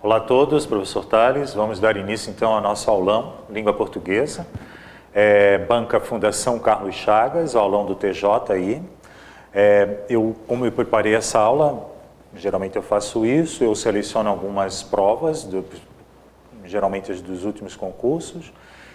Olá a todos, professor Tales. Vamos dar início então ao nosso aulão Língua Portuguesa. Banca Fundação Carlos Chagas, aulão do TJ aí. Como eu preparei essa aula, geralmente eu faço isso, eu seleciono algumas provas, geralmente as dos últimos concursos,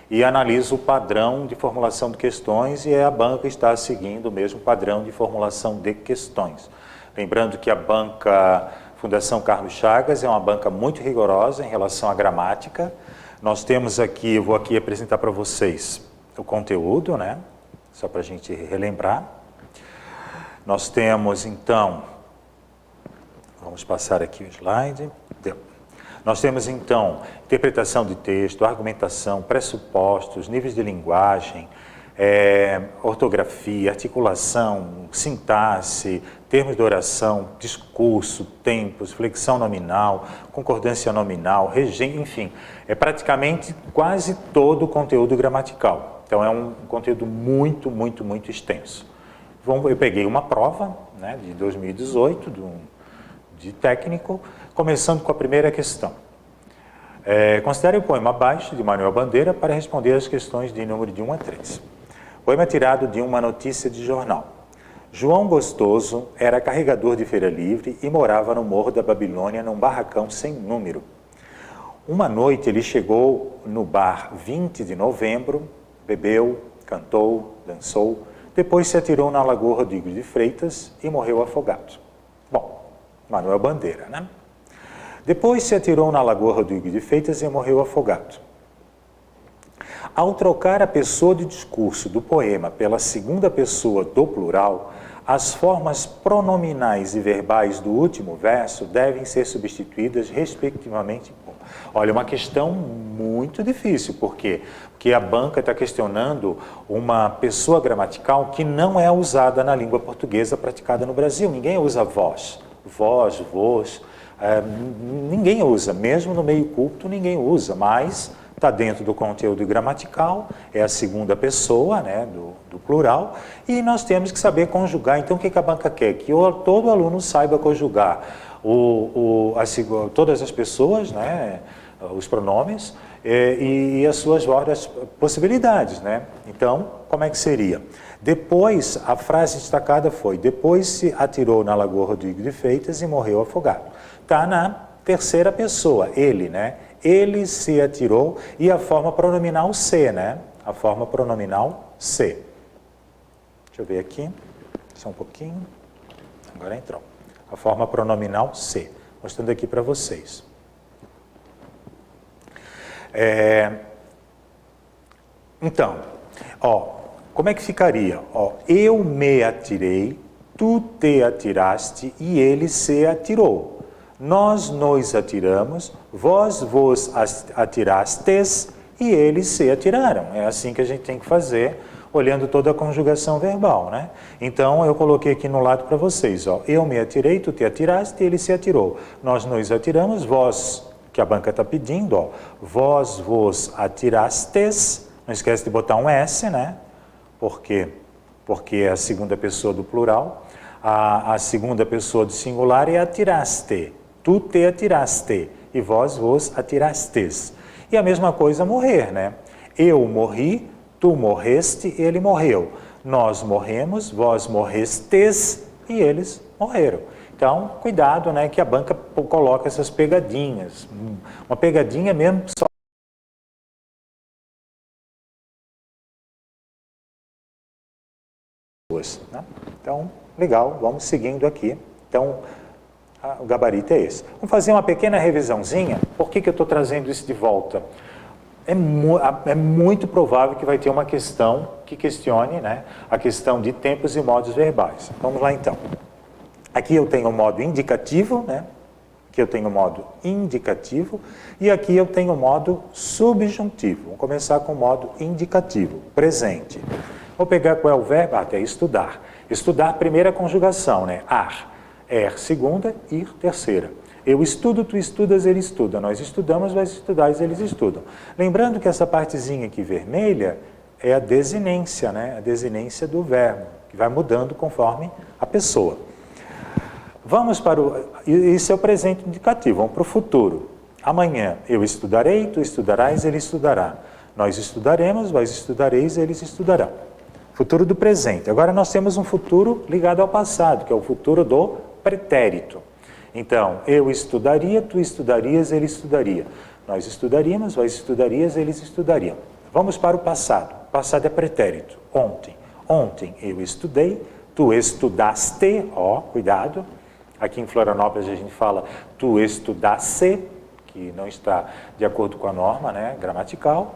e analiso o padrão de formulação de questões, e a banca está seguindo o mesmo padrão de formulação de questões. Lembrando que a banca Fundação Carlos Chagas é uma banca muito rigorosa em relação à gramática. Nós temos aqui, eu vou aqui apresentar para vocês o conteúdo, né? Só para a gente relembrar. Nós temos, então, vamos passar aqui o slide. Nós temos, então, interpretação de texto, argumentação, pressupostos, níveis de linguagem, ortografia, articulação, sintaxe, termos de oração, discurso, tempos, flexão nominal, concordância nominal, enfim, é praticamente quase todo o conteúdo gramatical. Então, é um conteúdo muito, muito, muito extenso. Eu peguei uma prova, né, de 2018, de técnico, começando com a primeira questão. Considere o poema abaixo, de Manuel Bandeira, para responder as questões de número de 1 a 3. Poema tirado de uma notícia de jornal. João Gostoso era carregador de feira livre e morava no Morro da Babilônia, num barracão sem número. Uma noite ele chegou no bar 20 de novembro, bebeu, cantou, dançou, depois se atirou na Lagoa Rodrigo de Freitas e morreu afogado. Bom, Manuel Bandeira, né? Depois se atirou na Lagoa Rodrigo de Freitas e morreu afogado. Ao trocar a pessoa de discurso do poema pela segunda pessoa do plural, as formas pronominais e verbais do último verso devem ser substituídas respectivamente por... Olha, uma questão muito difícil, por quê? Porque a banca está questionando uma pessoa gramatical que não é usada na língua portuguesa praticada no Brasil. Ninguém usa vós, vós, ninguém usa, mesmo no meio culto ninguém usa, mas está dentro do conteúdo gramatical, é a segunda pessoa, né, do plural, e nós temos que saber conjugar. Então, o que a banca quer? Que todo aluno saiba conjugar todas as pessoas, né, os pronomes, e as suas várias possibilidades, né? Então, como é que seria? Depois, a frase destacada foi: depois se atirou na Lagoa Rodrigo de Freitas e morreu afogado. Está na terceira pessoa, ele, né? Ele se atirou, e a forma pronominal se, né? A forma pronominal se. Deixa eu ver aqui, só um pouquinho. Agora entrou. A forma pronominal se, mostrando aqui para vocês. Então, como é que ficaria? Eu me atirei, tu te atiraste e ele se atirou. Nós nos atiramos, vós vos atirastes e eles se atiraram. É assim que a gente tem que fazer, olhando toda a conjugação verbal, né? Então, eu coloquei aqui no lado para vocês, eu me atirei, tu te atiraste e ele se atirou. Nós nos atiramos, vós, que a banca está pedindo, vós vos atirastes, não esquece de botar um S, né? Por quê? Porque é a segunda pessoa do plural. A segunda pessoa do singular é atiraste. Tu te atiraste e vós vos atirastes. E a mesma coisa morrer, né? Eu morri, tu morreste, ele morreu. Nós morremos, vós morrestes e eles morreram. Então, cuidado, né, que a banca coloca essas pegadinhas. Uma pegadinha mesmo só. Né? Então, legal, vamos seguindo aqui. Então, o gabarito é esse. Vamos fazer uma pequena revisãozinha. Por que eu estou trazendo isso de volta? É muito provável que vai ter uma questão que questione, né, a questão de tempos e modos verbais. Vamos lá, então. Aqui eu tenho o modo indicativo, né? Aqui eu tenho o modo indicativo e aqui eu tenho o modo subjuntivo. Vamos começar com o modo indicativo, presente. Vou pegar qual é o verbo? É estudar. Estudar, primeira conjugação, né? Ar. Segunda, ir, terceira. Eu estudo, tu estudas, ele estuda. Nós estudamos, vai estudar, eles estudam. Lembrando que essa partezinha aqui vermelha é a desinência, né? A desinência do verbo, que vai mudando conforme a pessoa. Vamos para o... Isso é o presente indicativo, vamos para o futuro. Amanhã eu estudarei, tu estudarás, ele estudará. Nós estudaremos, vós estudareis, eles estudarão. Futuro do presente. Agora nós temos um futuro ligado ao passado, que é o futuro do pretérito. Então, eu estudaria, tu estudarias, ele estudaria. Nós estudaríamos, vós estudarias, eles estudariam. Vamos para o passado. O passado é pretérito. Ontem. Ontem eu estudei, tu estudaste, ó, cuidado. Aqui em Florianópolis a gente fala tu estudasse, que não está de acordo com a norma, né, gramatical.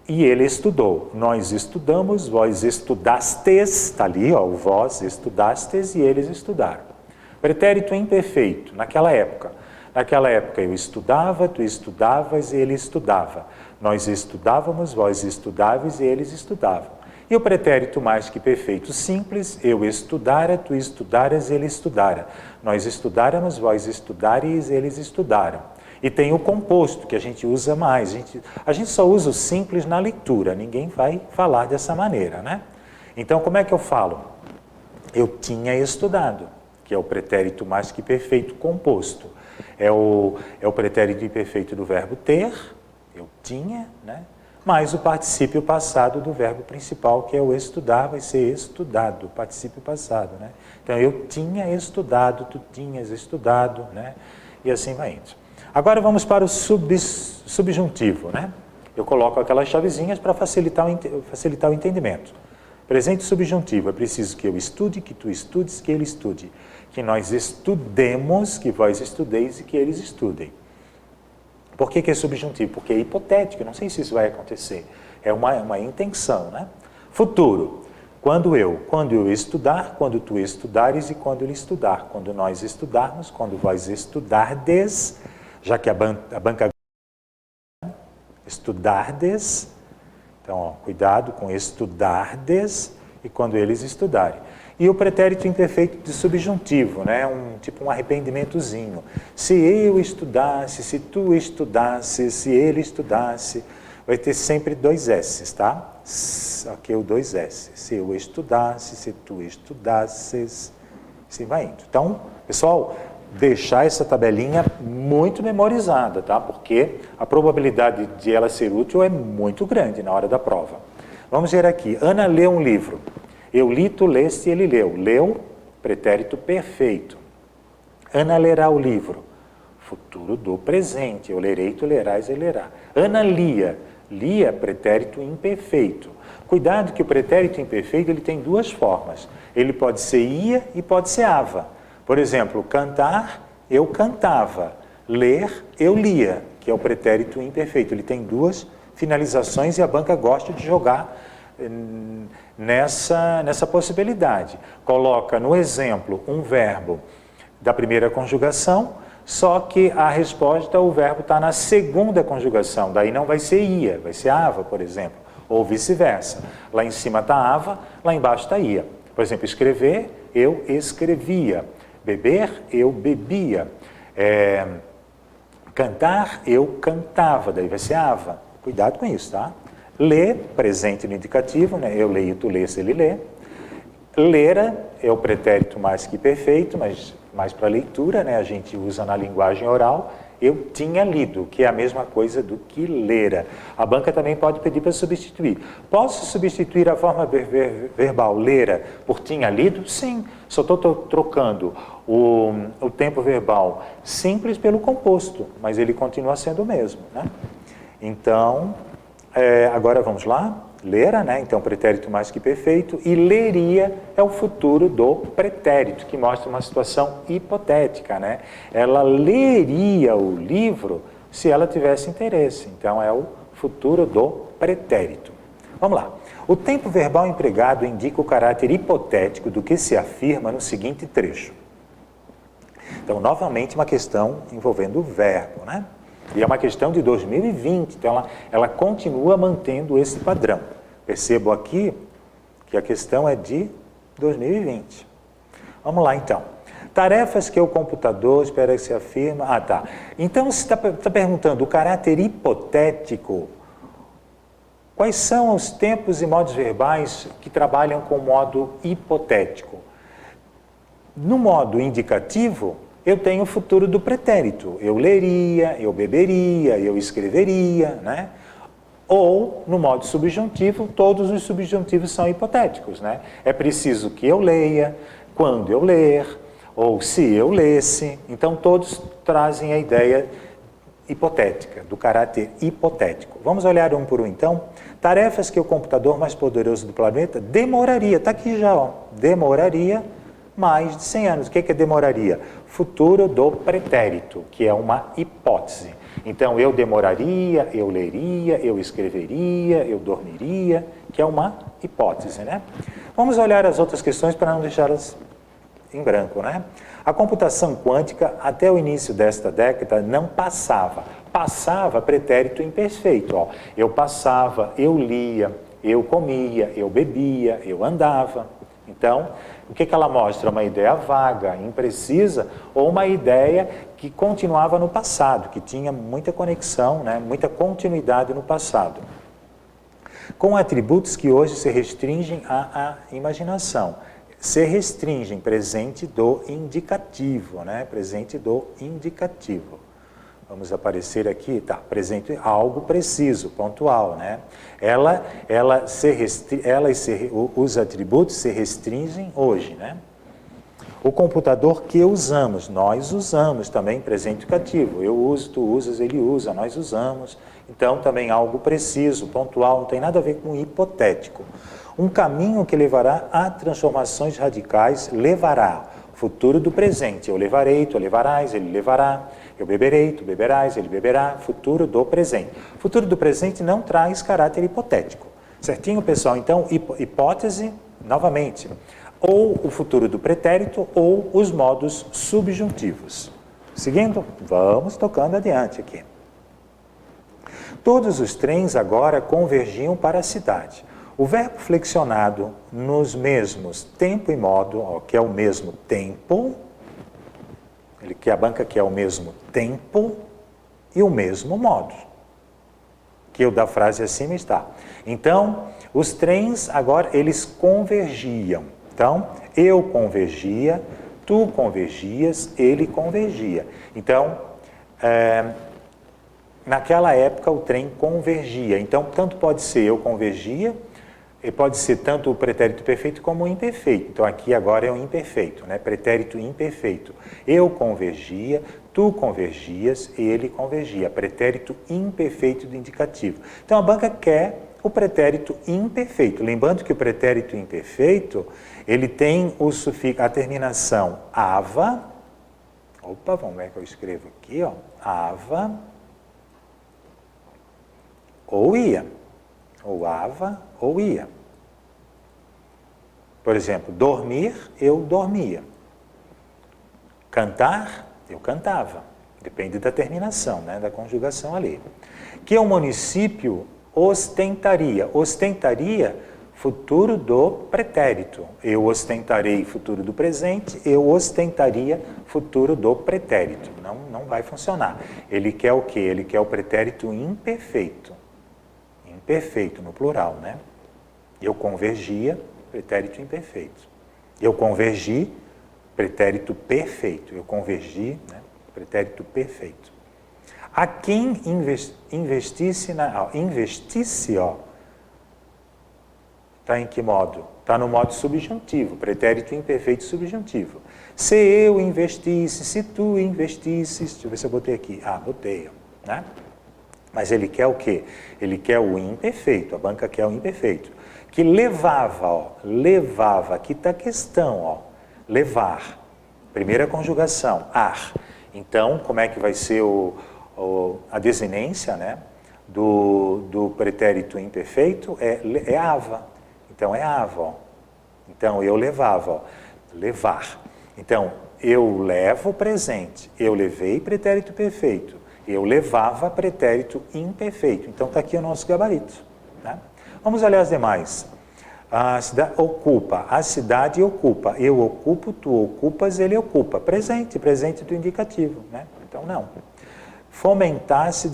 E ele estudou. Nós estudamos, vós estudastes, está ali, ó, o vós estudastes e eles estudaram. Pretérito imperfeito, naquela época. Naquela época eu estudava, tu estudavas e ele estudava. Nós estudávamos, vós estudáveis e eles estudavam. E o pretérito mais que perfeito simples, eu estudara, tu estudaras e ele estudara. Nós estudáramos, vós estudareis e eles estudaram. E tem o composto, que a gente usa mais. A gente só usa o simples na leitura, ninguém vai falar dessa maneira, né? Então, como é que eu falo? Eu tinha estudado, que é o pretérito mais que perfeito composto. É o pretérito imperfeito do verbo ter, eu tinha, né? Mais o particípio passado do verbo principal, que é o estudar, vai ser estudado, particípio passado, né? Então, eu tinha estudado, tu tinhas estudado, né? E assim vai indo. Agora vamos para o subjuntivo, né? Eu coloco aquelas chavezinhas para facilitar o entendimento. Presente subjuntivo, é preciso que eu estude, que tu estudes, que ele estude. Que nós estudemos, que vós estudeis e que eles estudem. Por que é subjuntivo? Porque é hipotético, não sei se isso vai acontecer. É uma intenção, né? Futuro, quando eu estudar, quando tu estudares e quando ele estudar. Quando nós estudarmos, quando vós estudardes, já que a banca estudardes, então, ó, cuidado com estudardes e quando eles estudarem. E o pretérito imperfeito de subjuntivo, né? Tipo um arrependimentozinho. Se eu estudasse, se tu estudasse, se ele estudasse, vai ter sempre dois S's, tá? Aqui é o dois S. Se eu estudasse, se tu estudasses, assim vai indo. Então, pessoal, deixar essa tabelinha muito memorizada, tá? Porque a probabilidade de ela ser útil é muito grande na hora da prova. Vamos ver aqui. Ana leu um livro. Eu li, tu leste, ele leu. Leu, pretérito perfeito. Ana lerá o livro. Futuro do presente. Eu lerei, tu lerás, ele lerá. Ana lia. Lia, pretérito imperfeito. Cuidado que o pretérito imperfeito ele tem duas formas. Ele pode ser ia e pode ser ava. Por exemplo, cantar, eu cantava. Ler, eu lia, que é o pretérito imperfeito. Ele tem duas finalizações e a banca gosta de jogar nessa possibilidade. Coloca no exemplo um verbo da primeira conjugação, só que a resposta, o verbo está na segunda conjugação, daí não vai ser ia, vai ser ava, por exemplo, ou vice-versa. Lá em cima está ava, lá embaixo está ia. Por exemplo, escrever, eu escrevia. Beber, eu bebia. Cantar, eu cantava, daí vai ser ava. Cuidado com isso, tá? Ler, presente no indicativo, né? Eu leio, tu lês, ele lê. Lera é o pretérito mais que perfeito, mas mais para leitura, né? A gente usa na linguagem oral. Eu tinha lido, que é a mesma coisa do que lera. A banca também pode pedir para substituir. Posso substituir a forma verbal lera por tinha lido? Sim, só estou trocando o tempo verbal simples pelo composto, mas ele continua sendo o mesmo, né? Então, agora vamos lá. Lera, né? Então, pretérito mais que perfeito. E leria é o futuro do pretérito, que mostra uma situação hipotética, né? Ela leria o livro se ela tivesse interesse. Então, é o futuro do pretérito. Vamos lá. O tempo verbal empregado indica o caráter hipotético do que se afirma no seguinte trecho. Então, novamente, uma questão envolvendo o verbo, né? E é uma questão de 2020, então ela continua mantendo esse padrão. Percebo aqui que a questão é de 2020. Vamos lá, então. Tarefas que o computador espera que se afirma... Ah, tá. Então, você está perguntando o caráter hipotético. Quais são os tempos e modos verbais que trabalham com o modo hipotético? No modo indicativo, eu tenho o futuro do pretérito. Eu leria, eu beberia, eu escreveria, né? Ou, no modo subjuntivo, todos os subjuntivos são hipotéticos, né? É preciso que eu leia, quando eu ler, ou se eu lesse. Então, todos trazem a ideia hipotética, do caráter hipotético. Vamos olhar um por um, então? Tarefas que o computador mais poderoso do planeta demoraria, está aqui já, ó, demoraria mais de 100 anos. O que é demoraria? Futuro do pretérito, que é uma hipótese. Então, eu demoraria, eu leria, eu escreveria, eu dormiria, que é uma hipótese, né? Vamos olhar as outras questões para não deixá-las em branco, né? A computação quântica, até o início desta década, não passava. Passava pretérito imperfeito, ó. Eu passava, eu lia, eu comia, eu bebia, eu andava. Então, o que ela mostra? Uma ideia vaga, imprecisa, ou uma ideia que continuava no passado, que tinha muita conexão, né? Muita continuidade no passado. Com atributos que hoje se restringem à imaginação. Se restringem, presente do indicativo, né? Presente do indicativo. Vamos aparecer aqui, tá, presente algo preciso, pontual, né? Os atributos se restringem hoje, né? O computador que usamos, nós usamos também, presente indicativo. Eu uso, tu usas, ele usa, nós usamos. Então, também algo preciso, pontual, não tem nada a ver com hipotético. Um caminho que levará a transformações radicais, levará. Futuro do presente, eu levarei, tu levarás, ele levará. Eu beberei, tu beberás, ele beberá. Futuro do presente. Futuro do presente não traz caráter hipotético. Certinho, pessoal? Então, hipótese, novamente, ou o futuro do pretérito ou os modos subjuntivos. Seguindo? Vamos tocando adiante aqui. Todos os trens agora convergiam para a cidade. O verbo flexionado nos mesmos tempo e modo, ó, que é o mesmo tempo, que a banca quer o mesmo tempo e o mesmo modo, que o da frase acima está. Então, os trens agora, eles convergiam. Então, eu convergia, tu convergias, ele convergia. Então, naquela época o trem convergia. Então, tanto pode ser eu convergia, e pode ser tanto o pretérito perfeito como o imperfeito. Então, aqui agora é o imperfeito, né? Pretérito imperfeito. Eu convergia, tu convergias, ele convergia. Pretérito imperfeito do indicativo. Então, a banca quer o pretérito imperfeito. Lembrando que o pretérito imperfeito, ele tem o sufixo, a terminação ava. Opa, vamos ver que eu escrevo aqui, ó. Ava ou ia. Ou ava ou ia. Por exemplo, dormir, eu dormia. Cantar, eu cantava. Depende da terminação, né, da conjugação ali. Que o município ostentaria. Ostentaria, futuro do pretérito. Eu ostentarei, futuro do presente. Eu ostentaria, futuro do pretérito. Não vai funcionar. Ele quer o quê? Ele quer o pretérito imperfeito. Imperfeito, no plural, né? Eu convergia, pretérito imperfeito. Eu convergi, pretérito perfeito. Eu convergi, né? Pretérito perfeito. A quem investisse, ó, está em que modo? Está no modo subjuntivo, pretérito imperfeito subjuntivo. Se eu investisse, se tu investisses, deixa eu ver se eu botei aqui. Ah, botei, né? Mas ele quer o quê? Ele quer o imperfeito, a banca quer o imperfeito. Que levava, ó, levava, aqui está a questão, ó, levar. Primeira conjugação, ar. Então, como é que vai ser a desinência, né, do pretérito imperfeito? É ava. Então, é ava, ó. Então, eu levava, ó, levar. Então, eu levo o presente, eu levei pretérito perfeito. Eu levava pretérito imperfeito. Então, está aqui o nosso gabarito. Né? Vamos olhar as demais. A cidade ocupa. A cidade ocupa. Eu ocupo, tu ocupas, ele ocupa. Presente, presente do indicativo. Né? Então, não. Fomentasse,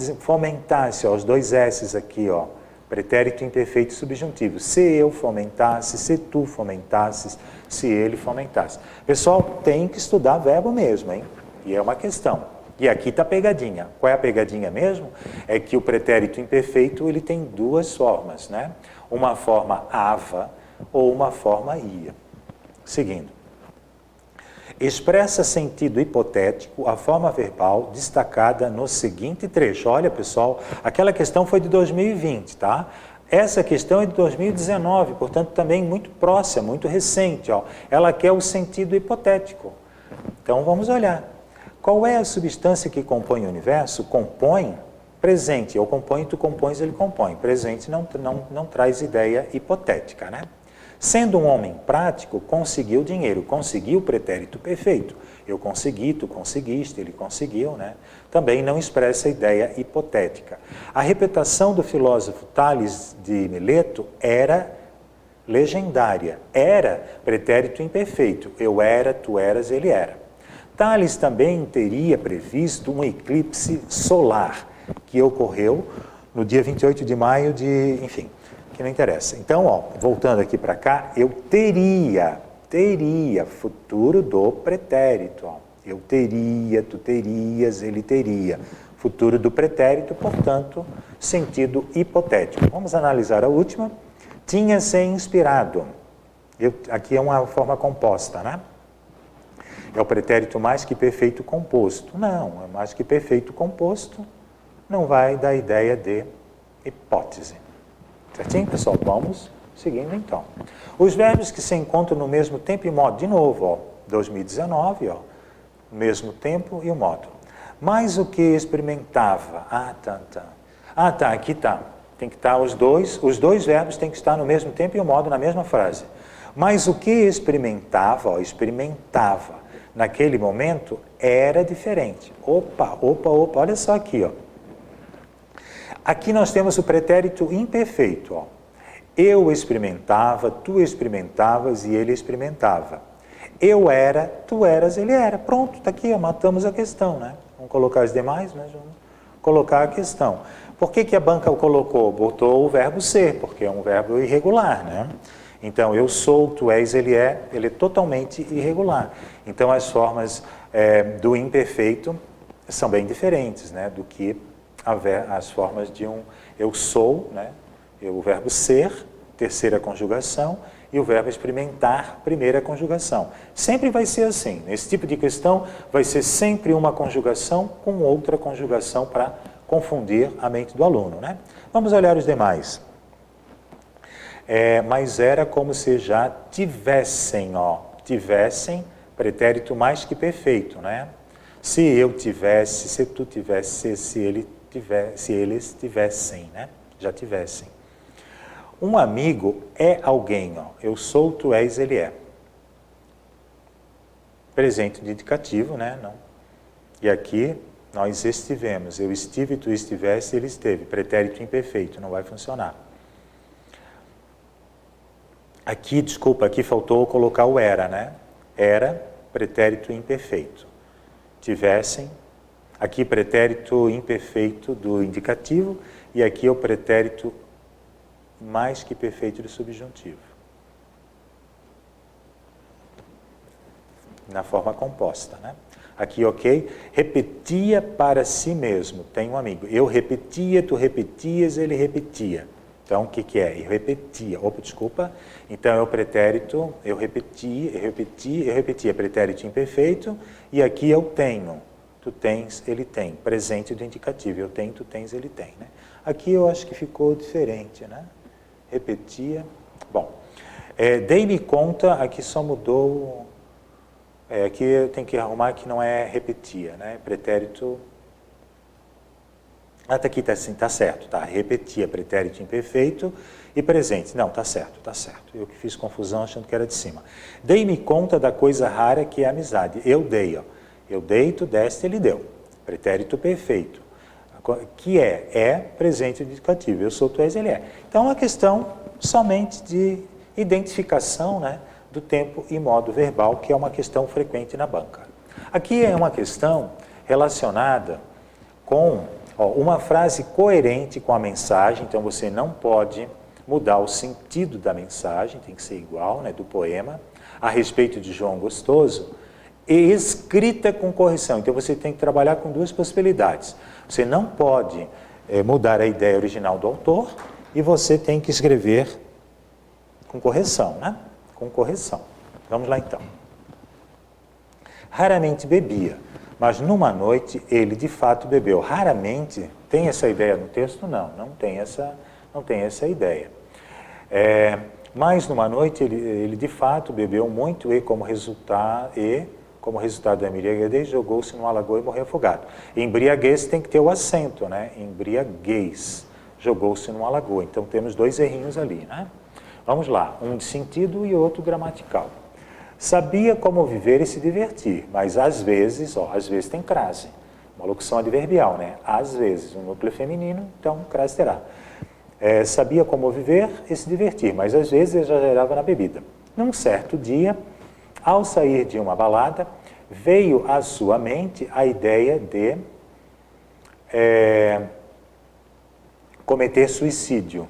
ó, os dois S's aqui, ó. Pretérito imperfeito subjuntivo. Se eu fomentasse, se tu fomentasses, se ele fomentasse. Pessoal, tem que estudar verbo mesmo, hein? E é uma questão. E aqui está a pegadinha. Qual é a pegadinha mesmo? É que o pretérito imperfeito ele tem duas formas, né? Uma forma ava ou uma forma ia. Seguindo. Expressa sentido hipotético a forma verbal destacada no seguinte trecho. Olha, pessoal, aquela questão foi de 2020, tá? Essa questão é de 2019, portanto, também muito próxima, muito recente. Ó. Ela quer o sentido hipotético. Então, vamos olhar. Qual é a substância que compõe o universo? Compõe presente. Eu componho, tu compões, ele compõe. Presente não traz ideia hipotética, né? Sendo um homem prático, conseguiu dinheiro, conseguiu o pretérito perfeito. Eu consegui, tu conseguiste, ele conseguiu, né? Também não expressa a ideia hipotética. A reputação do filósofo Tales de Mileto era legendária. Era pretérito imperfeito. Eu era, tu eras, ele era. Tales também teria previsto um eclipse solar, que ocorreu no dia 28 de maio de... enfim, que não interessa. Então, ó, voltando aqui para cá, eu teria, futuro do pretérito. Ó. Eu teria, tu terias, ele teria. Futuro do pretérito, portanto, sentido hipotético. Vamos analisar a última. Tinha-se inspirado. Aqui é uma forma composta, né? É o pretérito mais que perfeito composto. Não, é mais que perfeito composto. Não vai dar ideia de hipótese. Certinho, pessoal? Vamos seguindo, então. Os verbos que se encontram no mesmo tempo e modo. De novo, ó, 2019, ó, mesmo tempo e o modo. Mas o que experimentava? Aqui tá. Tem que estar os dois verbos têm que estar no mesmo tempo e o modo na mesma frase. Mas o que experimentava, ó, experimentava naquele momento era diferente. Opa, olha só aqui, ó. Aqui nós temos o pretérito imperfeito. Ó. Eu experimentava, tu experimentavas e ele experimentava. Eu era, tu eras, ele era. Pronto, está aqui, ó, matamos a questão, né? Vamos colocar as demais, mas vamos colocar a questão. Por que a banca o colocou? Botou o verbo ser, porque é um verbo irregular, né? Então, eu sou, tu és, ele é totalmente irregular. Então, as formas do imperfeito são bem diferentes, né? Do que as formas de um eu sou, né? O verbo ser, terceira conjugação, e o verbo experimentar, primeira conjugação. Sempre vai ser assim. Nesse tipo de questão, vai ser sempre uma conjugação com outra conjugação para confundir a mente do aluno, né? Vamos olhar os demais. Mas era como se já tivessem, ó. Tivessem, pretérito mais que perfeito, né? Se eu tivesse, se tu tivesse, se eles tivessem, né? Já tivessem. Um amigo é alguém, ó. Eu sou, tu és, ele é. Presente de indicativo, né? Não. E aqui nós estivemos. Eu estive, tu estivesse, ele esteve. Pretérito imperfeito, não vai funcionar. Aqui, desculpa, aqui faltou colocar o era, né? Era, pretérito imperfeito. Tivessem, aqui pretérito imperfeito do indicativo e aqui é o pretérito mais que perfeito do subjuntivo. Na forma composta, né? Aqui, ok? Repetia para si mesmo. Tem um amigo. Eu repetia, tu repetias, ele repetia. Então, o que é? Eu repetia. Opa, desculpa. Então, é o pretérito, eu repetia. Pretérito imperfeito. E aqui eu tenho. Tu tens, ele tem. Presente do indicativo. Eu tenho, tu tens, ele tem. Né? Aqui eu acho que ficou diferente, né? Repetia. Bom, dei-me conta, aqui só mudou... aqui eu tenho que arrumar que não é repetia, né? Pretérito... Até aqui está assim, tá certo, tá? Repetia, pretérito imperfeito e presente. Não, tá certo, tá certo. Eu que fiz confusão achando que era de cima. Dei-me conta da coisa rara que é a amizade. Eu dei, ó. Eu dei, tu deste, ele deu. Pretérito perfeito. Que é presente indicativo. Eu sou, tu és, ele é. Então, é uma questão somente de identificação, né, do tempo e modo verbal, que é uma questão frequente na banca. Aqui é uma questão relacionada com uma frase coerente com a mensagem, então você não pode mudar o sentido da mensagem, tem que ser igual, né, do poema, a respeito de João Gostoso, e escrita com correção. Então você tem que trabalhar com duas possibilidades. Você não pode mudar a ideia original do autor e você tem que escrever com correção, né? Com correção. Vamos lá então. Raramente bebia, mas numa noite ele de fato bebeu. Raramente, tem essa ideia no texto? Não, não tem essa ideia. Mas numa noite ele de fato bebeu muito e como resultado da embriaguez jogou-se numa lagoa e morreu afogado. Embriaguez tem que ter o acento, né? Embriaguez, jogou-se numa lagoa. Então temos dois errinhos ali, né? Vamos lá, um de sentido e outro gramatical. Sabia como viver e se divertir, mas às vezes tem crase. Uma locução adverbial, né? Às vezes, um núcleo feminino, então crase terá. Sabia como viver e se divertir, mas às vezes exagerava na bebida. Num certo dia, ao sair de uma balada, veio à sua mente a ideia de cometer suicídio.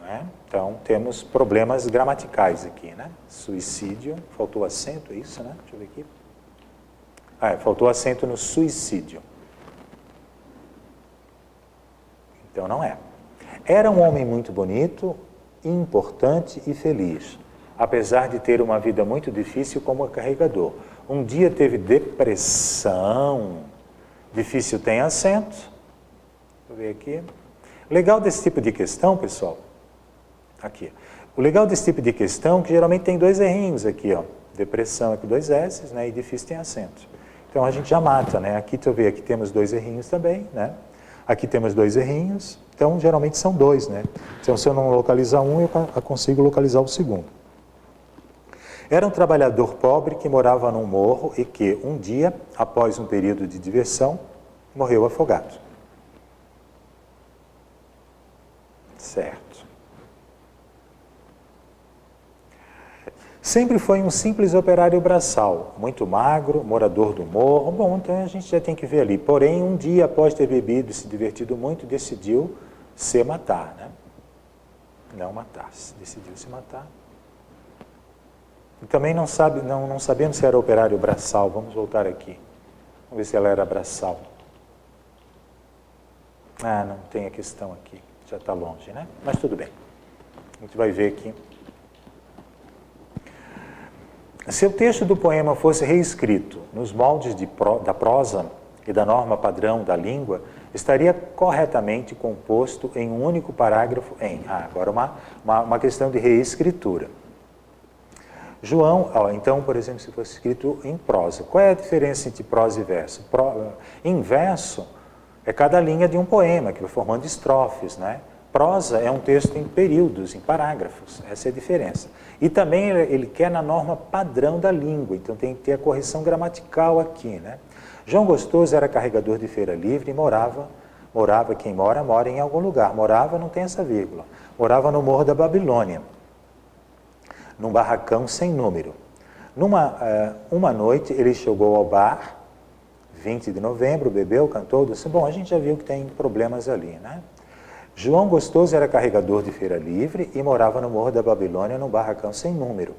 Né? Então, temos problemas gramaticais aqui, né? Suicídio, faltou acento, é isso, né? Deixa eu ver aqui. Faltou acento no suicídio. Então, não é. Era um homem muito bonito, importante e feliz, apesar de ter uma vida muito difícil como carregador. Um dia teve depressão, difícil tem acento. Deixa eu ver aqui. Legal desse tipo de questão, pessoal, aqui. O legal desse tipo de questão é que geralmente tem dois errinhos aqui, ó. Depressão aqui, dois S, né? E difícil tem acento. Então a gente já mata, né? Aqui, deixa eu ver, aqui temos dois errinhos também, né? Aqui temos dois errinhos, então geralmente são dois, né? Então se eu não localizar um, eu consigo localizar o segundo. Era um trabalhador pobre que morava num morro e que, um dia, após um período de diversão, morreu afogado. Certo. Sempre foi um simples operário braçal, muito magro, morador do morro. Bom, então a gente já tem que ver ali. Porém, um dia após ter bebido e se divertido muito, decidiu se matar, né? Não matar-se, decidiu se matar. E também não sabemos se era operário braçal. Vamos voltar aqui. Vamos ver se ela era braçal. Não tem a questão aqui. Já está longe, né? Mas tudo bem. A gente vai ver aqui. Se o texto do poema fosse reescrito nos moldes da prosa e da norma padrão da língua, estaria corretamente composto em um único parágrafo agora uma questão de reescritura. João, então, por exemplo, se fosse escrito em prosa, qual é a diferença entre prosa e verso? Em verso, é cada linha de um poema, que vai formando estrofes, né? Prosa é um texto em períodos, em parágrafos, essa é a diferença. E também ele quer na norma padrão da língua, então tem que ter a correção gramatical aqui, né? João Gostoso era carregador de feira livre e morava, quem mora em algum lugar. Morava, não tem essa vírgula. Morava no Morro da Babilônia, num barracão sem número. Uma noite ele chegou ao bar, 20 de novembro, bebeu, cantou, disse, bom, a gente já viu que tem problemas ali, né? João Gostoso era carregador de feira livre e morava no Morro da Babilônia, num barracão sem número.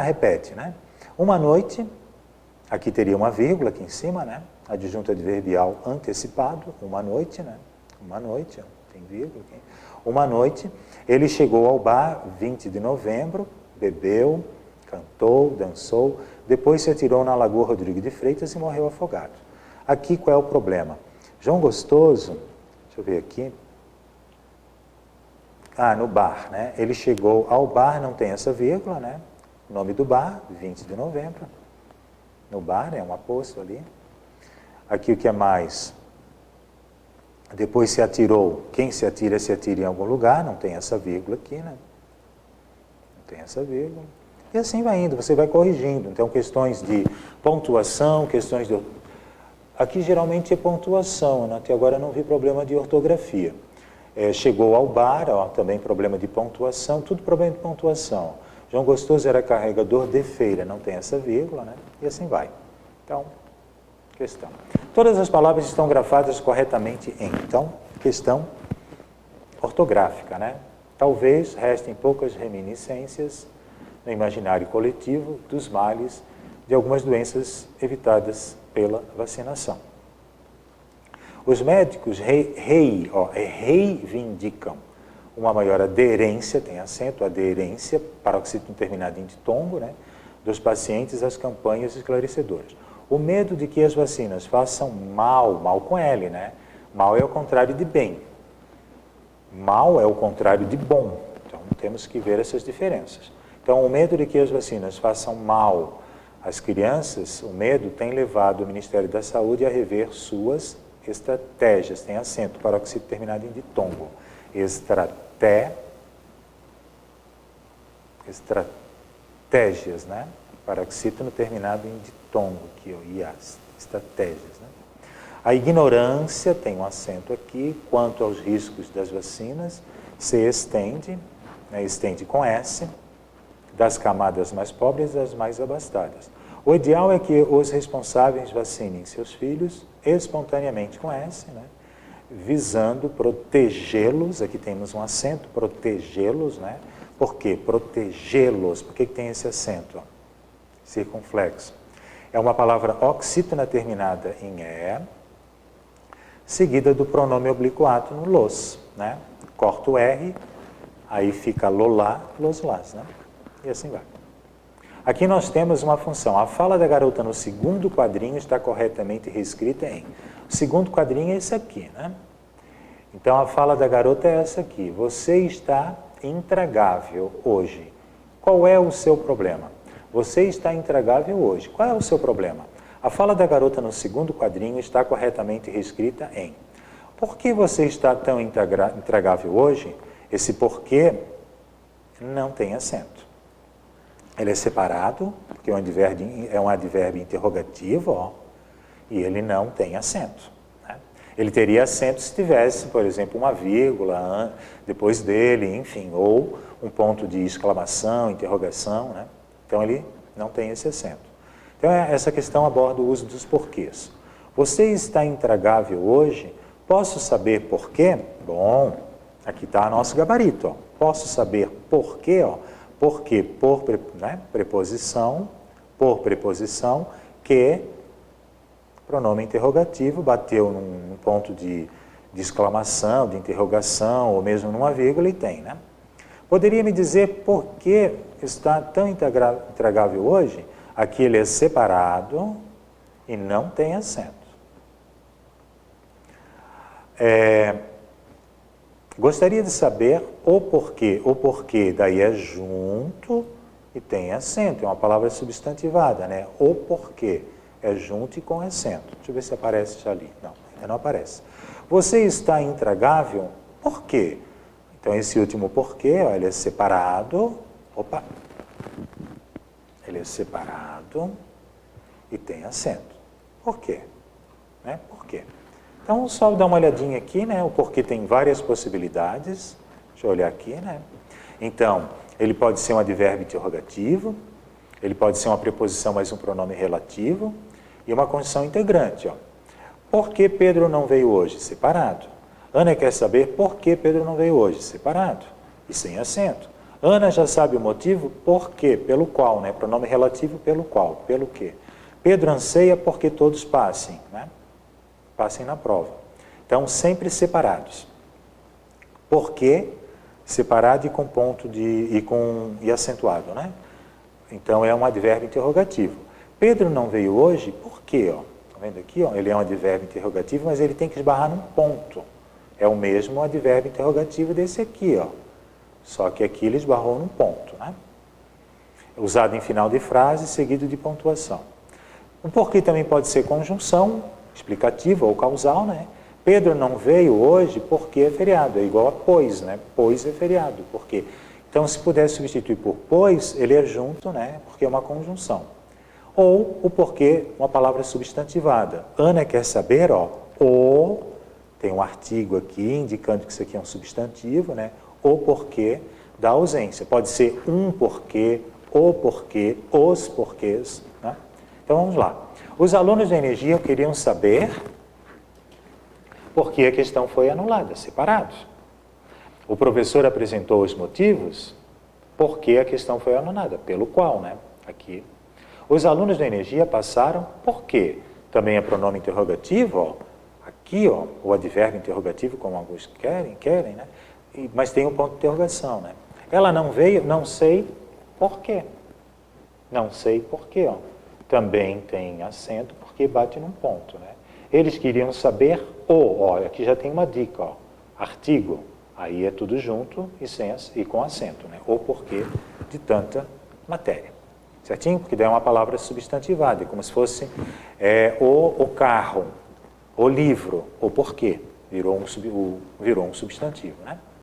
Repete, né? Uma noite, aqui teria uma vírgula aqui em cima, né? Adjunto adverbial antecipado, uma noite, né? Uma noite, tem vírgula aqui. Uma noite, ele chegou ao bar, 20 de novembro, bebeu, cantou, dançou, depois se atirou na Lagoa Rodrigo de Freitas e morreu afogado. Aqui qual é o problema? João Gostoso, deixa eu ver aqui, no bar, né? Ele chegou ao bar, não tem essa vírgula, né? O nome do bar, 20 de novembro. No bar, é um aposto ali. Aqui o que é mais? Depois se atirou. Quem se atira em algum lugar, não tem essa vírgula aqui, né? Não tem essa vírgula. E assim vai indo, você vai corrigindo. Então, questões de pontuação, questões de... Aqui geralmente é pontuação, né? Até agora eu não vi problema de ortografia. Chegou ao bar, também problema de pontuação, tudo problema de pontuação. João Gostoso era carregador de feira, não tem essa vírgula, né? E assim vai. Então, questão. Todas as palavras estão grafadas corretamente em. Então, questão ortográfica, né? Talvez restem poucas reminiscências no imaginário coletivo dos males de algumas doenças evitadas pela vacinação. Os médicos reivindicam uma maior aderência, tem acento, aderência, paroxítono terminado em ditongo, né, dos pacientes às campanhas esclarecedoras. O medo de que as vacinas façam mal com L, né? Mal é o contrário de bem. Mal é o contrário de bom. Então, temos que ver essas diferenças. Então, o medo de que as vacinas façam mal às crianças, o medo tem levado o Ministério da Saúde a rever suas estratégias. Tem acento, paroxítono terminado em ditongo. Estratégias, né? Paroxítono terminado em ditongo, aqui, estratégias, né? A ignorância, tem um acento aqui, quanto aos riscos das vacinas, se estende, né, estende com S, das camadas mais pobres às mais abastadas. O ideal é que os responsáveis vacinem seus filhos espontaneamente com S, né, visando protegê-los, aqui temos um acento, protegê-los, né? Por quê? Protegê-los. Por que tem esse acento? Ó? Circunflexo. É uma palavra oxítona terminada em E, seguida do pronome obliquo no los, né? Corta o R, aí fica lolá, loslás, né? E assim vai. Aqui nós temos uma função. A fala da garota no segundo quadrinho está corretamente reescrita em... O segundo quadrinho é esse aqui, né? Então, a fala da garota é essa aqui. Você está intragável hoje. Qual é o seu problema? Você está intragável hoje. Qual é o seu problema? A fala da garota no segundo quadrinho está corretamente reescrita em... Por que você está tão intragável hoje? Esse porquê não tem acento. Ele é separado, porque é um advérbio interrogativo, ó, e ele não tem acento. Né? Ele teria acento se tivesse, por exemplo, uma vírgula depois dele, enfim, ou um ponto de exclamação, interrogação, né? Então ele não tem esse acento. Então essa questão aborda o uso dos porquês. Você está intragável hoje? Posso saber por quê? Bom, aqui está nosso gabarito. Ó. Posso saber por quê? Ó. Por quê? Por, né? Preposição, por preposição, que, pronome interrogativo, bateu num ponto de exclamação, de interrogação, ou mesmo numa vírgula e tem, né? Poderia me dizer por que está tão intragável hoje? Aqui ele é separado e não tem acento. Gostaria de saber o porquê. O porquê daí é junto e tem acento. É uma palavra substantivada, né? O porquê é junto e com acento. Deixa eu ver se aparece já ali. Não, ainda não aparece. Você está intragável? Por quê? Então, esse último porquê, ó, ele é separado. Opa! Ele é separado e tem acento. Por quê? Né? Por quê? Então, só dar uma olhadinha aqui, né? O porquê tem várias possibilidades. Deixa eu olhar aqui, né? Então, ele pode ser um advérbio interrogativo, ele pode ser uma preposição mais um pronome relativo e uma condição integrante, ó. Por que Pedro não veio hoje? Separado. Ana quer saber por que Pedro não veio hoje? Separado e sem acento. Ana já sabe o motivo? Por quê? Pelo qual, né? Pronome relativo pelo qual, pelo quê. Pedro anseia porque todos passem, né? Passem na prova. Então, sempre separados. Por quê? Separado e com ponto e acentuado, né? Então, é um advérbio interrogativo. Pedro não veio hoje, por quê? Está vendo aqui? Ó? Ele é um advérbio interrogativo, mas ele tem que esbarrar num ponto. É o mesmo advérbio interrogativo desse aqui, ó. Só que aqui ele esbarrou num ponto, né? Usado em final de frase, seguido de pontuação. O porquê também pode ser conjunção, explicativa ou causal, né? Pedro não veio hoje porque é feriado, é igual a pois, né? Pois é feriado, por quê? Então, se puder substituir por pois, ele é junto, né? Porque é uma conjunção. Ou o porquê, uma palavra substantivada. Ana quer saber, ó, o, tem um artigo aqui indicando que isso aqui é um substantivo, né? O porquê da ausência. Pode ser um porquê, o porquê, os porquês, né? Então, vamos lá. Os alunos de energia queriam saber por que a questão foi anulada, separados. O professor apresentou os motivos por que a questão foi anulada, pelo qual, né? Aqui. Os alunos da energia passaram por quê? Também é pronome interrogativo, ó. Aqui, ó, o advérbio interrogativo, como alguns querem, né? Mas tem um ponto de interrogação, né? Ela não veio, não sei por quê. Não sei por quê, ó. Também tem acento porque bate num ponto, né? Eles queriam saber ó, aqui já tem uma dica, ó. Artigo, aí é tudo junto e com acento, né? O porquê de tanta matéria. Certinho? Porque daí é uma palavra substantivada, como se fosse o carro, o livro, o porquê. Virou um substantivo, né?